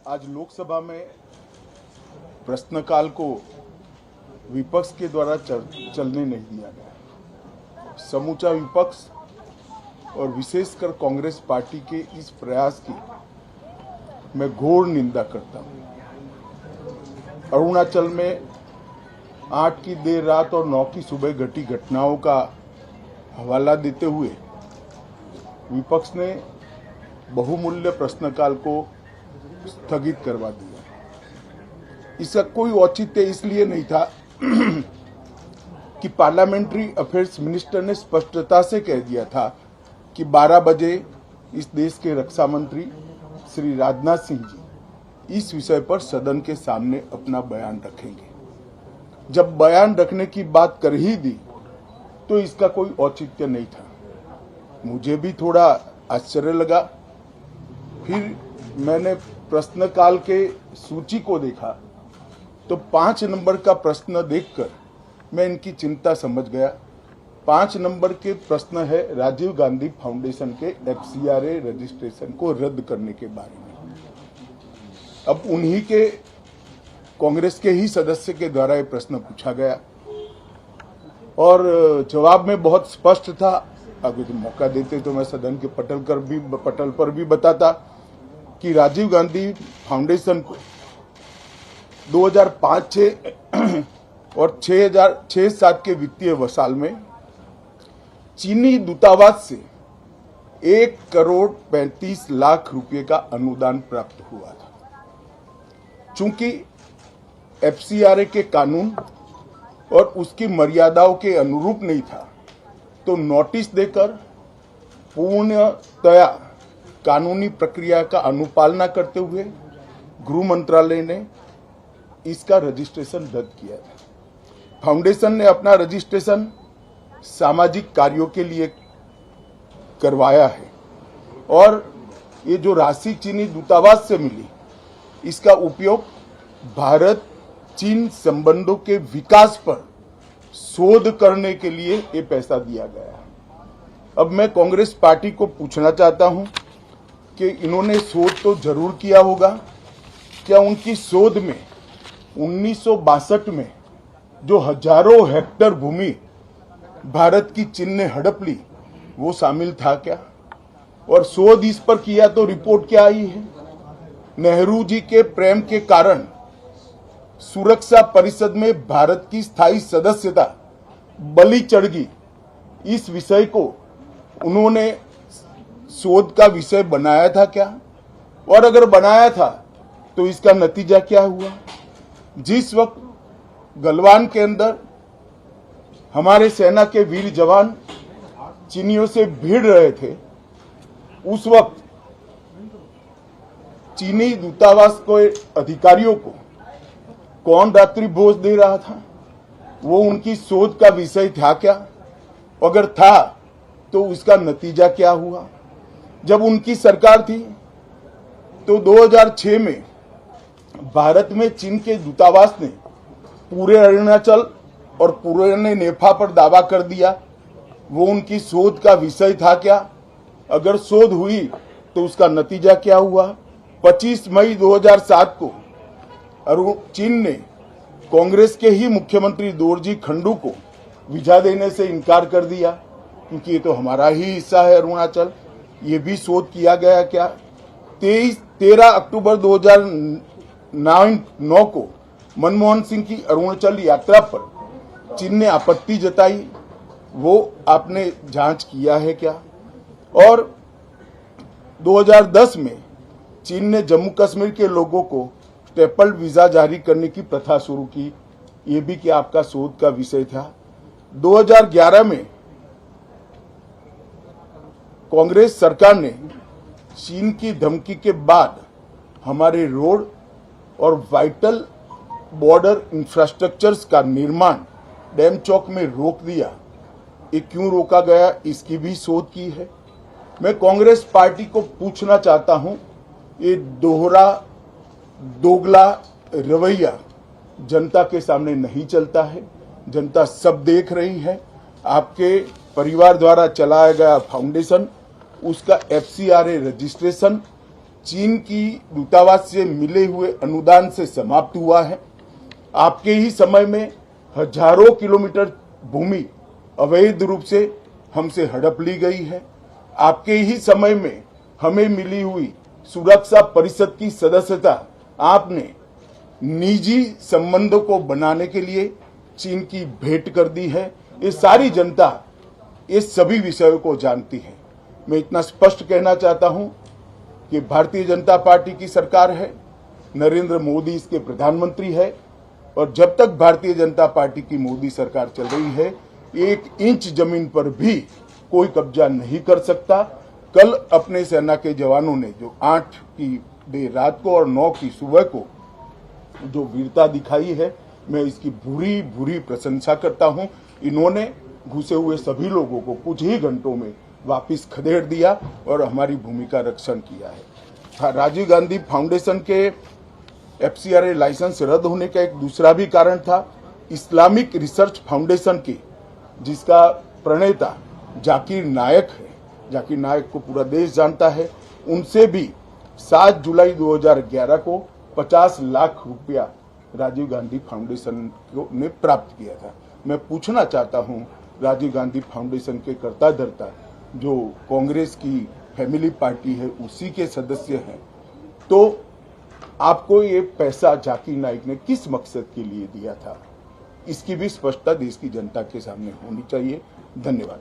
आज लोकसभा में प्रश्नकाल को विपक्ष के द्वारा चलने नहीं दिया गया। समूचा विपक्ष और विशेषकर कांग्रेस पार्टी के इस प्रयास की मैं घोर निंदा करता हूं। अरुणाचल में 8 की देर रात और 9 की सुबह घटी घटनाओं का हवाला देते हुए विपक्ष ने बहुमूल्य प्रश्नकाल को स्थगित करवा दिया। इसका कोई औचित्य इसलिए नहीं था कि पार्लियामेंट्री अफेयर्स मिनिस्टर ने स्पष्टता से कह दिया था कि 12 बजे इस देश के रक्षा मंत्री श्री राजनाथ सिंह जी इस विषय पर सदन के सामने अपना बयान रखेंगे। जब बयान रखने की बात कर ही दी तो इसका कोई औचित्य नहीं था। मुझे भी थोड़ा आश्चर्य लगा। फिर मैंने प्रश्नकाल के सूची को देखा तो 5 नंबर का प्रश्न देखकर मैं इनकी चिंता समझ गया। 5 नंबर के प्रश्न है राजीव गांधी फाउंडेशन के FCRA रजिस्ट्रेशन को रद्द करने के बारे में। अब उन्हीं के कांग्रेस के ही सदस्य के द्वारा ये प्रश्न पूछा गया और जवाब में बहुत स्पष्ट था। अगर तो मौका देते तो मैं सदन के पटल पर भी बताता कि राजीव गांधी फाउंडेशन को 2005-6 और 2006-07 के वित्तीय साल में चीनी दूतावास से 1,35,00,000 रुपए का अनुदान प्राप्त हुआ था। चूंकि FCRA के कानून और उसकी मर्यादाओं के अनुरूप नहीं था तो नोटिस देकर पूर्णतया कानूनी प्रक्रिया का अनुपालना करते हुए गृह मंत्रालय ने इसका रजिस्ट्रेशन रद्द किया था। फाउंडेशन ने अपना रजिस्ट्रेशन सामाजिक कार्यों के लिए करवाया है और ये जो राशि चीनी दूतावास से मिली इसका उपयोग भारत चीन संबंधों के विकास पर शोध करने के लिए ये पैसा दिया गया है। अब मैं कांग्रेस पार्टी को पूछना चाहता हूं कि इन्होंने शोध तो जरूर किया होगा। क्या उनकी शोध में 1962 में जो हजारों हेक्टेयर भूमि भारत की चीन ने हड़प ली वो शामिल था क्या? और शोध इस पर किया तो रिपोर्ट क्या आई है? नेहरू जी के प्रेम के कारण सुरक्षा परिषद में भारत की स्थायी सदस्यता बलि चढ़ गई। इस विषय को उन्होंने शोध का विषय बनाया था क्या? और अगर बनाया था तो इसका नतीजा क्या हुआ? जिस वक्त गलवान के अंदर हमारे सेना के वीर जवान चीनियों से भिड़ रहे थे उस वक्त चीनी दूतावास को अधिकारियों को कौन रात्रि भोज दे रहा था? वो उनकी शोध का विषय था क्या? अगर था तो उसका नतीजा क्या हुआ? जब उनकी सरकार थी तो 2006 में भारत में चीन के दूतावास ने पूरे अरुणाचल और पूरे नेफा पर दावा कर दिया। वो उनकी शोध का विषय था क्या? अगर शोध हुई तो उसका नतीजा क्या हुआ? 25 मई 2007 को चीन ने कांग्रेस के ही मुख्यमंत्री दोरजी खंडू को वीजा देने से इनकार कर दिया क्योंकि ये तो हमारा ही हिस्सा है अरुणाचल। ये भी शोध किया गया क्या? 13 अक्टूबर 2009 को मनमोहन सिंह की अरुणाचल यात्रा पर चीन ने आपत्ति जताई, वो आपने जांच किया है क्या? और 2010 में चीन ने जम्मू कश्मीर के लोगों को स्टेपल वीजा जारी करने की प्रथा शुरू की, ये भी क्या आपका शोध का विषय था? 2011 में कांग्रेस सरकार ने चीन की धमकी के बाद हमारे रोड और वाइटल बॉर्डर इंफ्रास्ट्रक्चर्स का निर्माण डैम चौक में रोक दिया। ये क्यों रोका गया इसकी भी शोध की है। मैं कांग्रेस पार्टी को पूछना चाहता हूं, ये दोगला रवैया जनता के सामने नहीं चलता है। जनता सब देख रही है। आपके परिवार द्वारा चलाया गया फाउंडेशन, उसका FCRA रजिस्ट्रेशन चीन की दूतावास से मिले हुए अनुदान से समाप्त हुआ है। आपके ही समय में हजारों किलोमीटर भूमि अवैध रूप से हमसे हड़प ली गई है। आपके ही समय में हमें मिली हुई सुरक्षा परिषद की सदस्यता आपने निजी संबंधों को बनाने के लिए चीन की भेंट कर दी है। ये सारी जनता इस सभी विषयों को जानती है। मैं इतना स्पष्ट कहना चाहता हूं कि भारतीय जनता पार्टी की सरकार है, नरेंद्र मोदी इसके प्रधानमंत्री है, और जब तक भारतीय जनता पार्टी की मोदी सरकार चल रही है, 1 इंच जमीन पर भी कोई कब्जा नहीं कर सकता। कल अपने सेना के जवानों ने जो 8 की देर रात को और 9 की सुबह को जो वीरता दिखाई है, मैं इसकी भूरी भूरी प्रशंसा करता हूं। इन्होंने घुसे हुए सभी लोगों को कुछ ही घंटों में वापस खदेड़ दिया और हमारी भूमि का रक्षण किया है। राजीव गांधी फाउंडेशन के FCRA लाइसेंस रद्द होने का एक दूसरा भी कारण था। इस्लामिक रिसर्च फाउंडेशन की, जिसका प्रणेता जाकिर नायक है, जाकिर नायक को पूरा देश जानता है, उनसे भी 7 जुलाई 2011 को 50 लाख रुपया राजीव गांधी फाउंडेशन ने प्राप्त किया था। मैं पूछना चाहता हूं, राजीव गांधी फाउंडेशन के कर्ता धर्ता जो कांग्रेस की फैमिली पार्टी है, उसी के सदस्य हैं, तो आपको ये पैसा जाकिर नाइक ने किस मकसद के लिए दिया था? इसकी भी स्पष्टता देश की जनता के सामने होनी चाहिए। धन्यवाद।